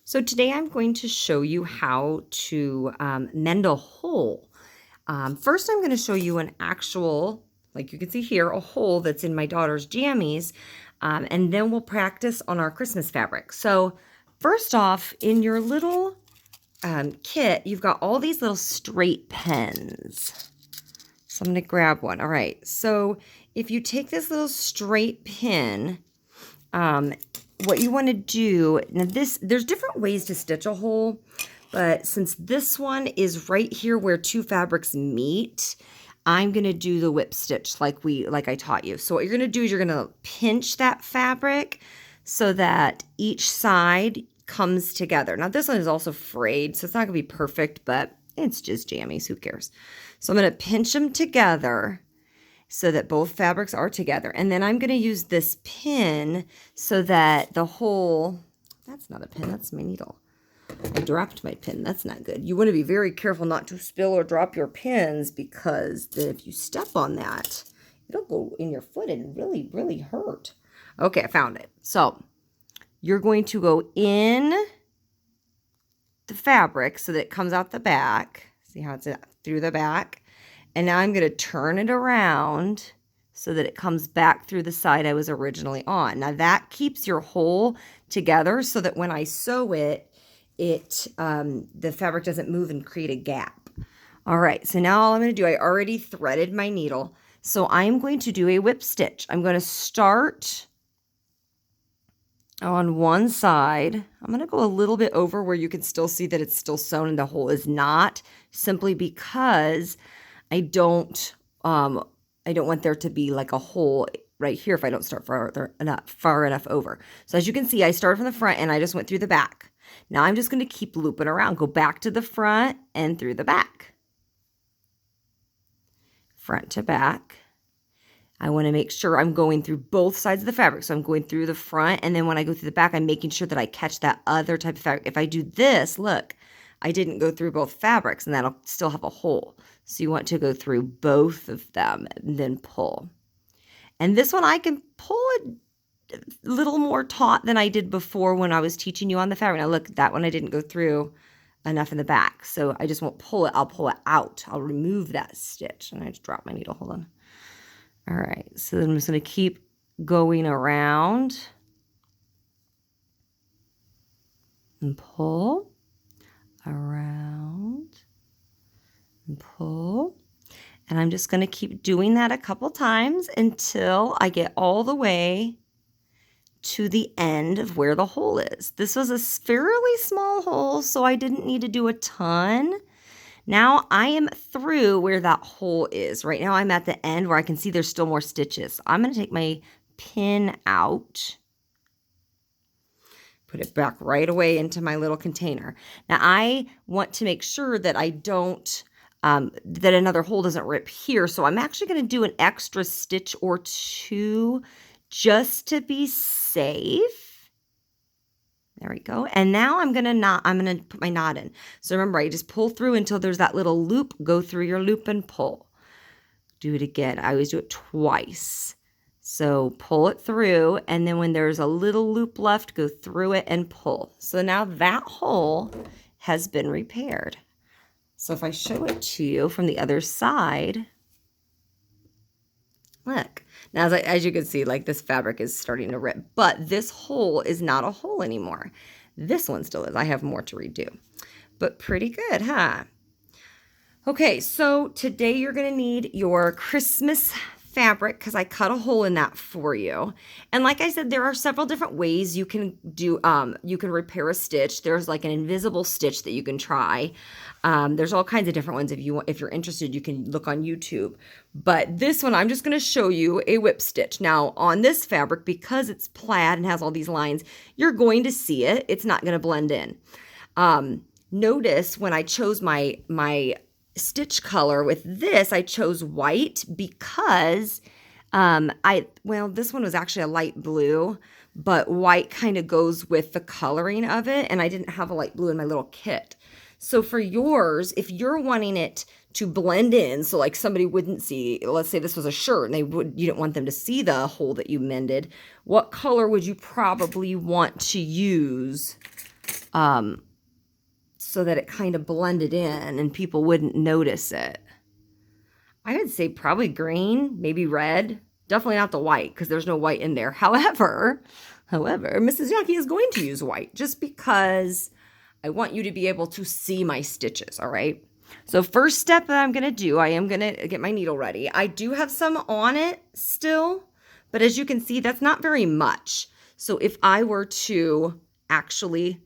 So today I'm going to show you how to mend a hole. First, I'm going to show you an actual, like you can see here, a hole that's in my daughter's jammies, and then we'll practice on our Christmas fabric. So first off, in your little kit, you've got all these little straight pins. So I'm going to grab one. All right, so if you take this little straight pin, what you want to do, now there's different ways to stitch a hole, but since this one is right here where two fabrics meet, I'm going to do the whip stitch like I taught you. So what you're going to do is you're going to pinch that fabric so that each side comes together. Now this one is also frayed, so it's not going to be perfect, but it's just jammies, who cares? So I'm going to pinch them together so that both fabrics are together. And then I'm going to use this pin so that the hole, that's not a pin, that's my needle. I dropped my pin. That's not good. You want to be very careful not to spill or drop your pins, because if you step on that, it'll go in your foot and really, really hurt. Okay, I found it. So you're going to go in the fabric so that it comes out the back. See how it's through the back? And now I'm going to turn it around so that it comes back through the side I was originally on. Now that keeps your hole together so that when I sew it, the fabric doesn't move and create a gap. All right, so now all I'm going to do, I already threaded my needle. So I'm going to do a whip stitch. I'm going to start on one side. I'm going to go a little bit over where you can still see that it's still sewn and the hole is not, simply because I don't want there to be like a hole right here if I don't start far enough over. So as you can see, I started from the front and I just went through the back. Now I'm just going to keep looping around. Go back to the front and through the back. Front to back. I want to make sure I'm going through both sides of the fabric. So I'm going through the front, and then when I go through the back, I'm making sure that I catch that other type of fabric. If I do this, look, I didn't go through both fabrics, and that'll still have a hole. So you want to go through both of them and then pull. And this one I can pull a little more taut than I did before when I was teaching you on the fabric. Now look, that one I didn't go through enough in the back. So I just won't pull it. I'll pull it out. I'll remove that stitch. And I just dropped my needle. Hold on. All right. So then I'm just going to keep going around and pull around and pull. And I'm just going to keep doing that a couple times until I get all the way to the end of where the hole is. This was a fairly small hole, so I didn't need to do a ton. Now I am through where that hole is. Right now I'm at the end where I can see there's still more stitches. I'm going to take my pin out, put it back right away into my little container. Now I want to make sure that I don't that another hole doesn't rip here. So I'm actually going to do an extra stitch or two just to be safe. There we go. And now I'm going to put my knot in. So remember, I just pull through until there's that little loop. Go through your loop and pull. Do it again. I always do it twice. So pull it through, and then when there's a little loop left, go through it and pull. So now that hole has been repaired. So if I show it to you from the other side, look. Now, as you can see, like this fabric is starting to rip, but this hole is not a hole anymore. This one still is. I have more to redo, but pretty good, huh? Okay, so today you're going to need your Christmas fabric because I cut a hole in that for you. And like I said, there are several different ways you can do, you can repair a stitch. There's like an invisible stitch that you can try. There's all kinds of different ones. If you're interested, you can look on YouTube. But this one, I'm just going to show you a whip stitch. Now on this fabric, because it's plaid and has all these lines, you're going to see it. It's not going to blend in. Notice when I chose my stitch color with this, I chose white because this one was actually a light blue, but white kind of goes with the coloring of it, and I didn't have a light blue in my little kit. So for yours, if you're wanting it to blend in, so like somebody wouldn't see, let's say this was a shirt and you didn't want them to see the hole that you mended, what color would you probably want to use so that it kind of blended in and people wouldn't notice it. I would say probably green, maybe red. Definitely not the white because there's no white in there. However, Mrs. Yankee is going to use white just because I want you to be able to see my stitches, all right? So first step that I'm going to do, I am going to get my needle ready. I do have some on it still, but as you can see, that's not very much. So if I were to actually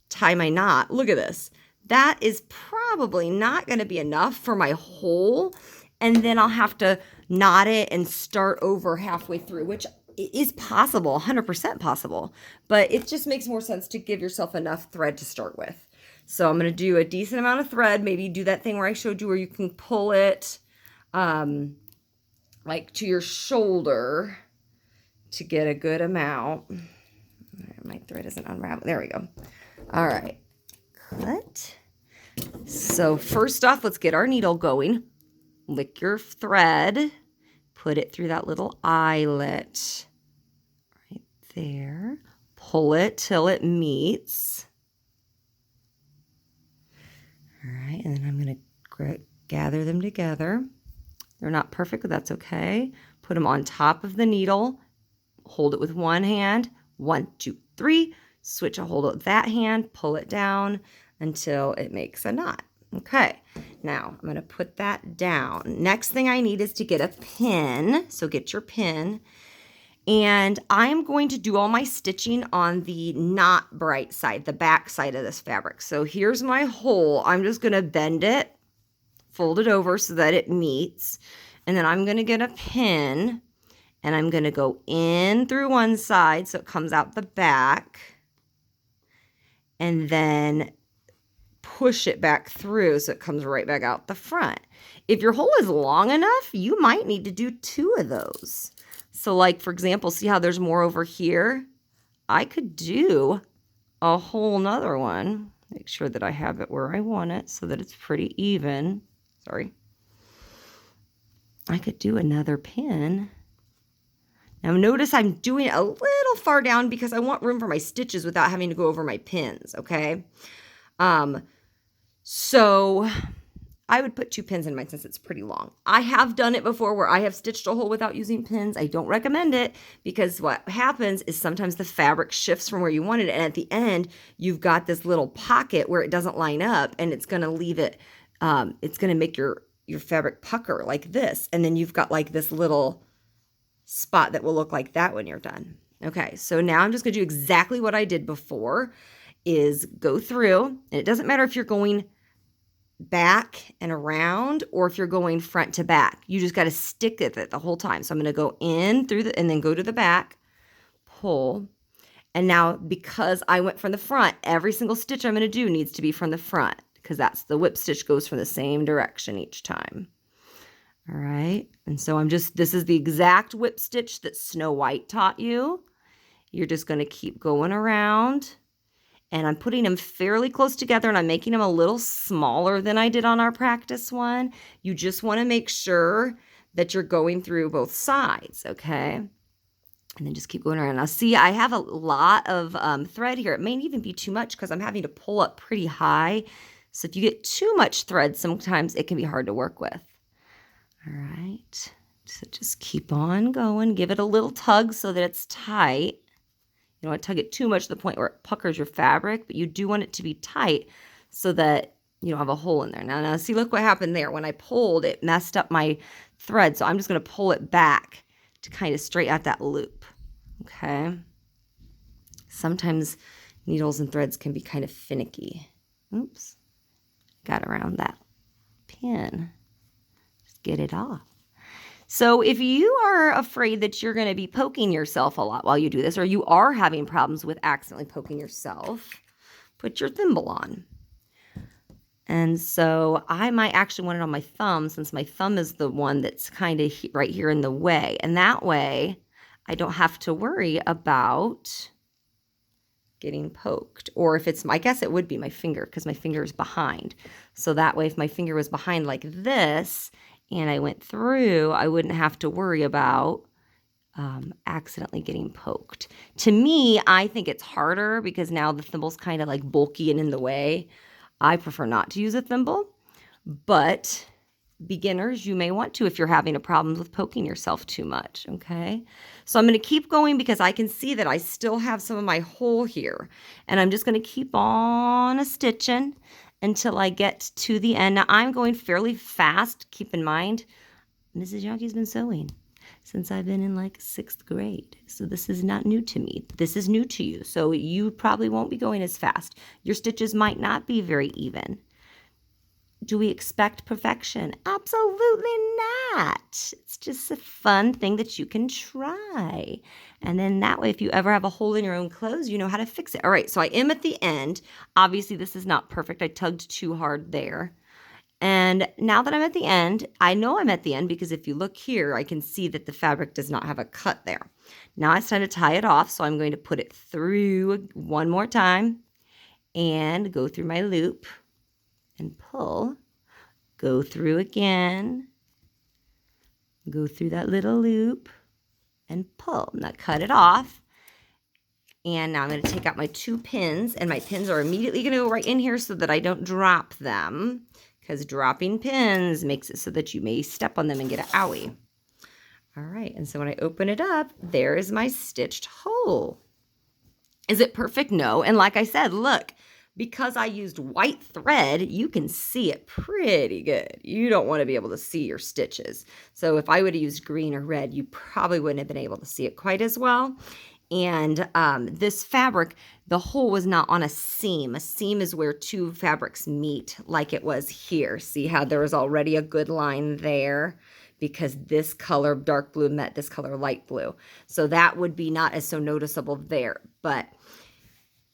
tie my knot, look at this. That is probably not going to be enough for my hole. And then I'll have to knot it and start over halfway through, which is possible, 100% possible. But it just makes more sense to give yourself enough thread to start with. So I'm going to do a decent amount of thread, maybe do that thing where I showed you where you can pull it like to your shoulder to get a good amount. My thread isn't unraveling. There we go. All right. Cut. So first off, let's get our needle going. Lick your thread. Put it through that little eyelet right there. Pull it till it meets. All right, and then I'm going to gather them together. They're not perfect, but that's okay. Put them on top of the needle. Hold it with one hand. 1, 2, 3. Switch a hold of that hand. Pull it down until it makes a knot. Okay, now I'm going to put that down. Next thing I need is to get a pin. So get your pin. And I'm going to do all my stitching on the not bright side, the back side of this fabric. So here's my hole. I'm just going to bend it, fold it over so that it meets. And then I'm going to get a pin and I'm going to go in through one side so it comes out the back. And then push it back through so it comes right back out the front. If your hole is long enough, you might need to do 2 of those. So like, for example, see how there's more over here? I could do a whole nother one. Make sure that I have it where I want it so that it's pretty even. Sorry. I could do another pin. Now notice I'm doing it a little far down because I want room for my stitches without having to go over my pins, okay? So I would put 2 pins in mine since it's pretty long. I have done it before where I have stitched a hole without using pins. I don't recommend it because what happens is sometimes the fabric shifts from where you want it, and at the end you've got this little pocket where it doesn't line up, and it's going to leave it, it's going to make your fabric pucker like this, and then you've got like this little spot that will look like that when you're done. Okay, so now I'm just going to do exactly what I did before, is go through, and it doesn't matter if you're going back and around or if you're going front to back. You just got to stick with it the whole time. So I'm going to go in through and then go to the back, pull. And now because I went from the front, every single stitch I'm going to do needs to be from the front because that's the whip stitch goes from the same direction each time. All right. And so this is the exact whip stitch that Snow White taught you. You're just going to keep going around. And I'm putting them fairly close together and I'm making them a little smaller than I did on our practice one. You just want to make sure that you're going through both sides, okay? And then just keep going around. Now see, I have a lot of thread here. It may even be too much because I'm having to pull up pretty high. So if you get too much thread, sometimes it can be hard to work with. All right, so just keep on going. Give it a little tug so that it's tight. You don't want to tug it too much to the point where it puckers your fabric, but you do want it to be tight so that you don't have a hole in there. Now see, look what happened there. When I pulled, it messed up my thread, so I'm just going to pull it back to kind of straighten out that loop, okay? Sometimes needles and threads can be kind of finicky. Oops, got around that pin. Just get it off. So if you are afraid that you're going to be poking yourself a lot while you do this, or you are having problems with accidentally poking yourself, put your thimble on. And so I might actually want it on my thumb since my thumb is the one that's kind of right here in the way. And that way I don't have to worry about getting poked. Or if it's, I guess it would be my finger because my finger is behind. So that way if my finger was behind like this, and I went through, I wouldn't have to worry about accidentally getting poked. To me, I think it's harder because now the thimble's kind of like bulky and in the way. I prefer not to use a thimble, but beginners, you may want to if you're having a problem with poking yourself too much, okay? So I'm going to keep going because I can see that I still have some of my hole here. And I'm just going to keep on stitching until I get to the end. Now I'm going fairly fast. Keep in mind, Mrs. Youngie's been sewing since I've been in like 6th grade. So this is not new to me. This is new to you. So you probably won't be going as fast. Your stitches might not be very even. Do we expect perfection? Absolutely not. It's just a fun thing that you can try. And then that way, if you ever have a hole in your own clothes, you know how to fix it. All right, so I am at the end. Obviously, this is not perfect. I tugged too hard there. And now that I'm at the end, I know I'm at the end because if you look here, I can see that the fabric does not have a cut there. Now it's time to tie it off, so I'm going to put it through one more time and go through my loop and pull, go through again, go through that little loop and pull. Now cut it off. And now I'm going to take out my 2 pins, and my pins are immediately going to go right in here so that I don't drop them, because dropping pins makes it so that you may step on them and get an owie. All right, and so when I open it up, there is my stitched hole. Is it perfect? No. And like I said, look, because I used white thread, you can see it pretty good. You don't want to be able to see your stitches. So if I would have used green or red, you probably wouldn't have been able to see it quite as well. And this fabric, the hole was not on a seam. A seam is where 2 fabrics meet, like it was here. See how there was already a good line there? Because this color dark blue met this color light blue. So that would be not as so noticeable there. But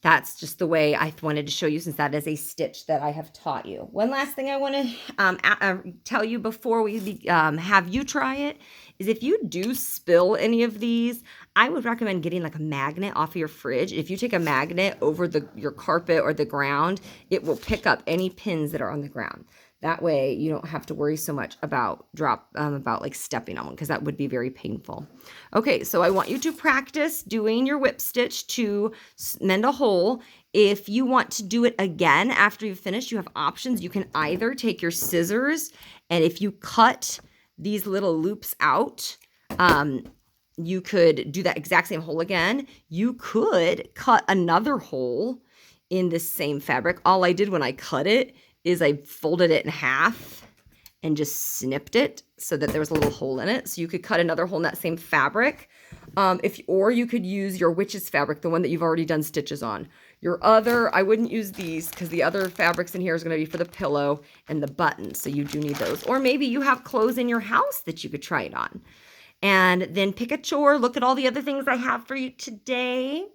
that's just the way I wanted to show you, since that is a stitch that I have taught you. One last thing I want to tell you before we have you try it is if you do spill any of these, I would recommend getting like a magnet off of your fridge. If you take a magnet over your carpet or the ground, it will pick up any pins that are on the ground. That way you don't have to worry so much about like stepping on one, because that would be very painful. Okay, so I want you to practice doing your whip stitch to mend a hole. If you want to do it again after you've finished, you have options. You can either take your scissors, and if you cut these little loops out, you could do that exact same hole again. You could cut another hole in this same fabric. All I did when I cut it is I folded it in half and just snipped it so that there was a little hole in it. So you could cut another hole in that same fabric. Or you could use your witch's fabric, the one that you've already done stitches on. Your other, I wouldn't use these because the other fabrics in here is going to be for the pillow and the buttons. So you do need those. Or maybe you have clothes in your house that you could try it on. And then pick a chore. Look at all the other things I have for you today.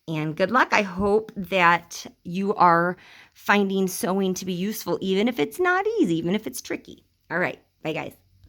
And good luck. I hope that you are finding sewing to be useful, even if it's not easy, even if it's tricky. All right. Bye, guys.